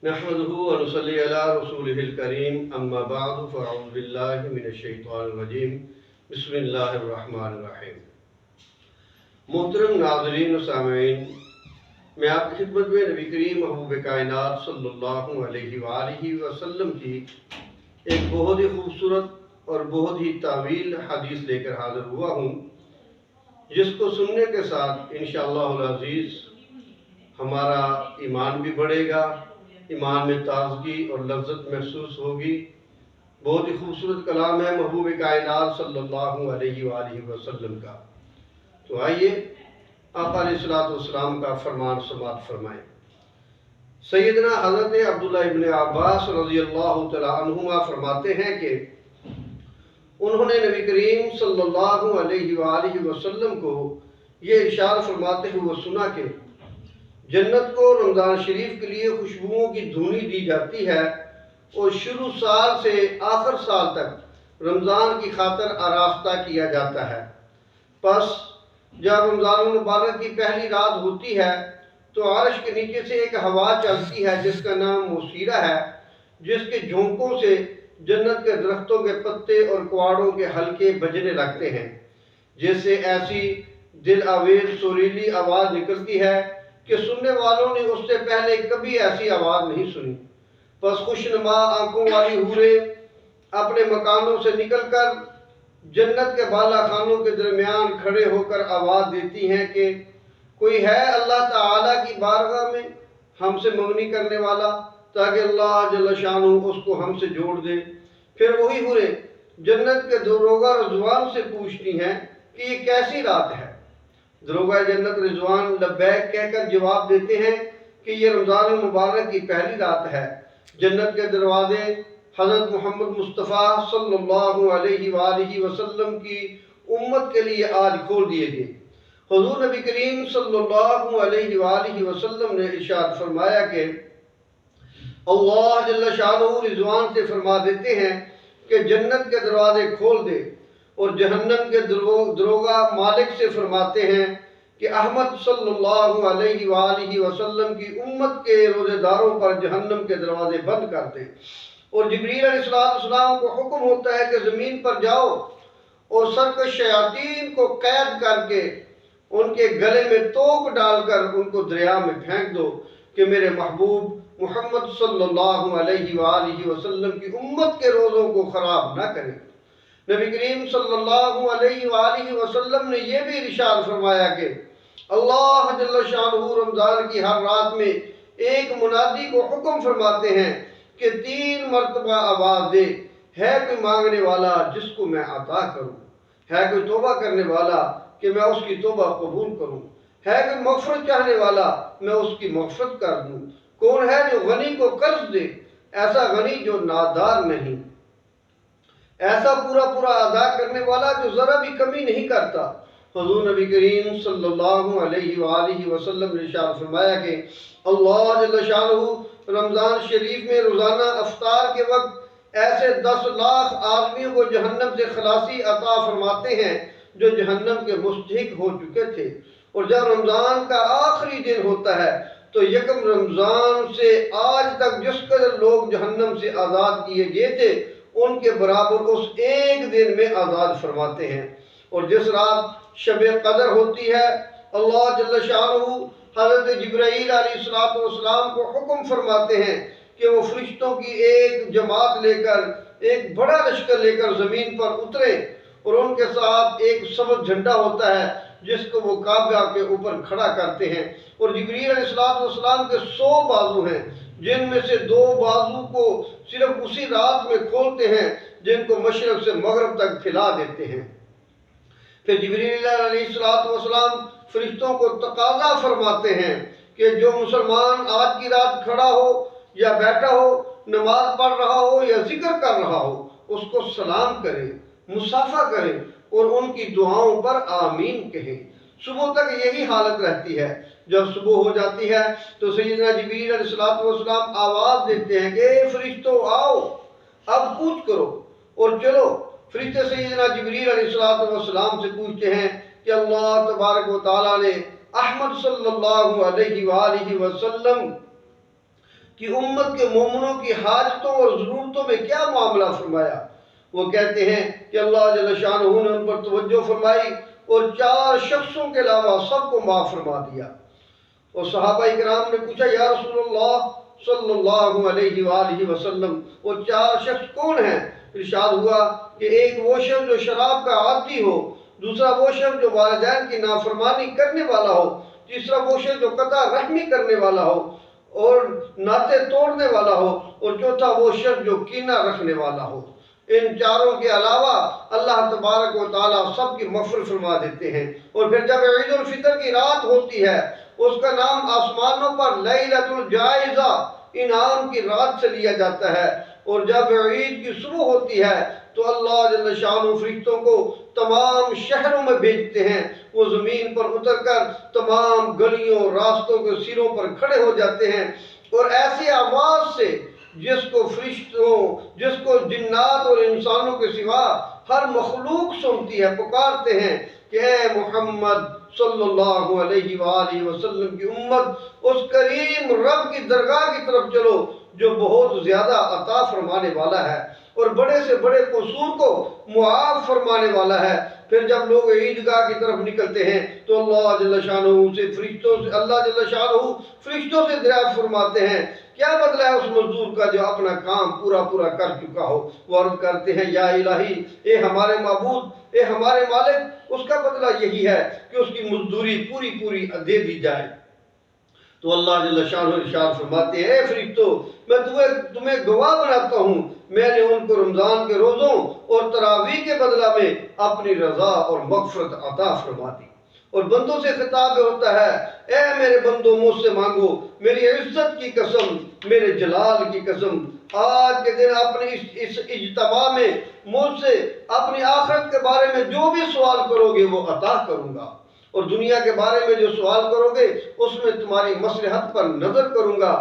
نحمده ونصلي على رسوله الكريم اما بعد فاعوذ بالله من الشیطان الرجیم بسم اللہ الرحمن الرحیم۔ محترم ناظرین و سامعین، میں آپ کی خدمت میں نبی کریم محبوب کائنات صلی اللہ علیہ وآلہ وسلم کی ایک بہت ہی خوبصورت اور بہت ہی طویل حدیث لے کر حاضر ہوا ہوں، جس کو سننے کے ساتھ انشاءاللہ العزیز ہمارا ایمان بھی بڑھے گا، ایمان میں تازگی اور لذت محسوس ہوگی۔ بہت ہی خوبصورت کلام ہے محبوب کائنات صلی اللہ علیہ وآلہ وسلم کا۔ تو آئیے آپ علیہ السلام کا فرمان سماعت فرمائیں۔ سیدنا حضرت عبداللہ ابن عباس رضی اللہ تعالیٰ عنہما فرماتے ہیں کہ انہوں نے نبی کریم صلی اللہ علیہ وآلہ وسلم کو یہ ارشاد فرماتے ہوئے سنا کہ جنت کو رمضان شریف کے لیے خوشبوؤں کی دھونی دی جاتی ہے اور شروع سال سے آخر سال تک رمضان کی خاطر آراستہ کیا جاتا ہے۔ پس جب رمضان المبارک کی پہلی رات ہوتی ہے تو عرش کے نیچے سے ایک ہوا چلتی ہے جس کا نام موسیرہ ہے، جس کے جھونکوں سے جنت کے درختوں کے پتے اور کواڑوں کے حلقے بجنے لگتے ہیں، جس سے ایسی دل آویز سریلی آواز نکلتی ہے کہ سننے والوں نے اس سے پہلے کبھی ایسی آواز نہیں سنی۔ پس خوشنما آنکھوں والی حوریں اپنے مکانوں سے نکل کر جنت کے بالا خانوں کے درمیان کھڑے ہو کر آواز دیتی ہیں کہ کوئی ہے اللہ تعالیٰ کی بارگاہ میں ہم سے منگنی کرنے والا، تاکہ اللہ جل شانہ اس کو ہم سے جوڑ دے۔ پھر وہی حوریں جنت کے دروغہ رضوان سے پوچھتی ہیں کہ یہ کیسی رات ہے؟ دروغہ جنت رضوان لبیک کہہ کر جواب دیتے ہیں کہ یہ رمضان المبارک کی پہلی رات ہے۔ جنت کے دروازے حضرت محمد مصطفیٰ صلی اللہ علیہ وآلہ وسلم کی امت کے لیے آج کھول دیے گئے۔ حضور نبی کریم صلی اللہ علیہ وآلہ وسلم نے ارشاد فرمایا کہ اللہ جل شانہ رضوان سے فرما دیتے ہیں کہ جنت کے دروازے کھول دے، اور جہنم کے دروغہ مالک سے فرماتے ہیں کہ احمد صلی اللہ علیہ وآلہ وسلم کی امت کے روزے داروں پر جہنم کے دروازے بند کر دے۔ اور جبریل علیہ السلام کو حکم ہوتا ہے کہ زمین پر جاؤ اور سرکش شیاطین کو قید کر کے ان کے گلے میں توق ڈال کر ان کو دریا میں پھینک دو کہ میرے محبوب محمد صلی اللہ علیہ وآلہ وسلم کی امت کے روزوں کو خراب نہ کریں۔ نبی کریم صلی اللہ علیہ وآلہ وسلم نے یہ بھی ارشاد فرمایا کہ اللہ جل شانہ رمضان کی ہر رات میں ایک منادی کو حکم فرماتے ہیں کہ 3 مرتبہ آواز دے، ہے کوئی مانگنے والا جس کو میں عطا کروں، ہے کوئی توبہ کرنے والا کہ میں اس کی توبہ قبول کروں، ہے کوئی مغفرت چاہنے والا میں اس کی مغفرت کر دوں۔ کون ہے جو غنی کو قرض دے، ایسا غنی جو نادار نہیں، ایسا پورا ادا کرنے والا جو ذرا بھی کمی نہیں کرتا۔ حضور نبی کریم صلی اللہ علیہ وآلہ وسلم نے ارشاد فرمایا کہ اللہ جل شانہ رمضان شریف میں روزانہ افطار کے وقت ایسے 10 لاکھ آدمیوں کو جہنم سے خلاصی عطا فرماتے ہیں جو جہنم کے مستحق ہو چکے تھے۔ اور جب رمضان کا آخری دن ہوتا ہے تو یکم رمضان سے آج تک جس قدر لوگ جہنم سے آزاد کیے گئے تھے ان کے برابر اس ایک دن میں آزاد فرماتے ہیں۔ اور جس رات شب قدر ہوتی ہے اللہ جل شانہ حضرت جبرائیل علیہ السلام کو حکم فرماتے ہیں کہ وہ فرشتوں کی ایک جماعت لے کر ایک بڑا لشکر لے کر زمین پر اترے، اور ان کے ساتھ ایک سبز جھنڈا ہوتا ہے جس کو وہ کعبہ کے اوپر کھڑا کرتے ہیں۔ اور جبرائیل علیہ السلام کے 100 بازو ہیں، جن میں سے 2 بازو کو صرف اسی رات میں کھولتے ہیں جن کو مشرق سے مغرب تک پھیلا دیتے ہیں۔ پھر جبرائیل علیہ السلام فرشتوں کو تقاضا فرماتے ہیں کہ جو مسلمان آج کی رات کھڑا ہو یا بیٹھا ہو، نماز پڑھ رہا ہو یا ذکر کر رہا ہو، اس کو سلام کرے، مصافحہ کرے اور ان کی دعاؤں پر آمین کہیں۔ صبح تک یہی حالت رہتی ہے۔ جب صبح ہو جاتی ہے تو سیدنا جبرائیل علیہ السلام آواز دیتے ہیں کہ اے فرشتوں آؤ، اب کوچ کرو اور چلو۔ فرشتے سیدنا جبرائیل علیہ السلام سے پوچھتے ہیں کہ اللہ تبارک و تعالیٰ نے احمد صلی اللہ علیہ وآلہ وسلم کہ امت کے مومنوں کی حاجتوں اور ضرورتوں میں کیا معاملہ فرمایا۔ وہ کہتے ہیں کہ اللہ جل شانہ نے ان پر توجہ فرمائی اور 4 شخصوں کے علاوہ سب کو معاف فرما دیا۔ اور صحابہ کرام نے پوچھا یا رسول اللہ صلی اللہ علیہ وآلہ وسلم وہ 4 شخص کون ہیں؟ ارشاد ہوا کہ ایک وہ شخص جو شراب کا عادی ہو، دوسرا وہ شخص جو والدین کی نافرمانی کرنے والا ہو، تیسرا وہ شخص جو قطع رحمی کرنے والا ہو اور ناطے توڑنے والا ہو، اور چوتھا وہ شخص جو کینہ رکھنے والا ہو۔ ان 4 کے علاوہ اللہ تبارک و تعالیٰ سب کی مغفرت فرما دیتے ہیں۔ اور پھر جب عید الفطر کی رات ہوتی ہے، اس کا نام آسمانوں پر لیلۃ الجائزہ، انعام کی رات سے لیا جاتا ہے۔ اور جب عید کی صبح ہوتی ہے تو اللہ جل شانہ فرشتوں کو تمام شہروں میں بھیجتے ہیں، وہ زمین پر اتر کر تمام گلیوں راستوں کے سروں پر کھڑے ہو جاتے ہیں، اور ایسی آواز سے جس کو فرشتوں، جس کو جنات اور انسانوں کے سوا ہر مخلوق سنتی ہے، پکارتے ہیں کہ اے محمد صلی اللہ علیہ وآلہ وسلم کی امت، اس کریم رب کی درگاہ کی طرف چلو جو بہت زیادہ عطا فرمانے والا ہے اور بڑے سے بڑے قصور کو معاف فرمانے والا ہے۔ پھر جب لوگ عیدگاہ کی طرف نکلتے ہیں تو اللہ جل شانہ فرشتوں سے دریافت فرماتے ہیں کیا بدلہ ہے اس مزدور کا جو اپنا کام پورا کر چکا ہو۔ وہ عرض کرتے ہیں یا الہی، اے ہمارے معبود، اے ہمارے مالک، اس کا بدلہ یہی ہے کہ اس کی مزدوری پوری دے دی جائے۔ تو اللہ جل شانہ ارشاد فرماتے ہیں اے فرشتو، میں تمہیں گواہ بناتا ہوں، میں نے ان کو رمضان کے روزوں اور تراویح کے بدلہ میں اپنی رضا اور مغفرت عطا فرما دی۔ اور بندوں سے خطاب ہوتا ہے اے میرے بندوں مجھ سے مانگو، میری عزت کی قسم، میرے جلال کی قسم، آج کے دن اپنے اس اجتماع میں مجھ سے اپنی آخرت کے بارے میں جو بھی سوال کرو گے وہ عطا کروں گا، اور دنیا کے بارے میں جو سوال کرو گے اس میں تمہاری مصلحت پر نظر کروں گا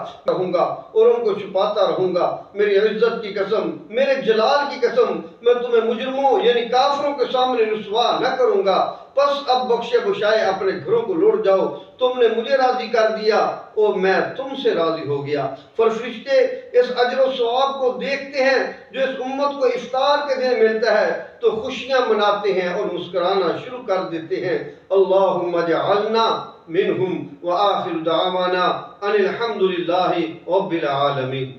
اور ان کو چھپاتا رہوں گا۔ میری عزت کی قسم، میرے جلال کی قسم، میں تمہیں مجرموں یعنی کافروں کے سامنے رسوا نہ کروں گا۔ پس اب بخشے بخشائے اپنے گھروں کو لوٹ جاؤ، تم نے مجھے راضی کر دیا اور میں تم سے راضی ہو گیا۔ فرشتے اس اجر و ثواب کو دیکھتے ہیں جو اس امت کو افطار کے دن ملتا ہے تو خوشیاں مناتے ہیں اور مسکرانا شروع کر دیتے ہیں۔ اللہم اجعلنا منہم وآخر دعوانا ان الحمد للہ رب العالمین۔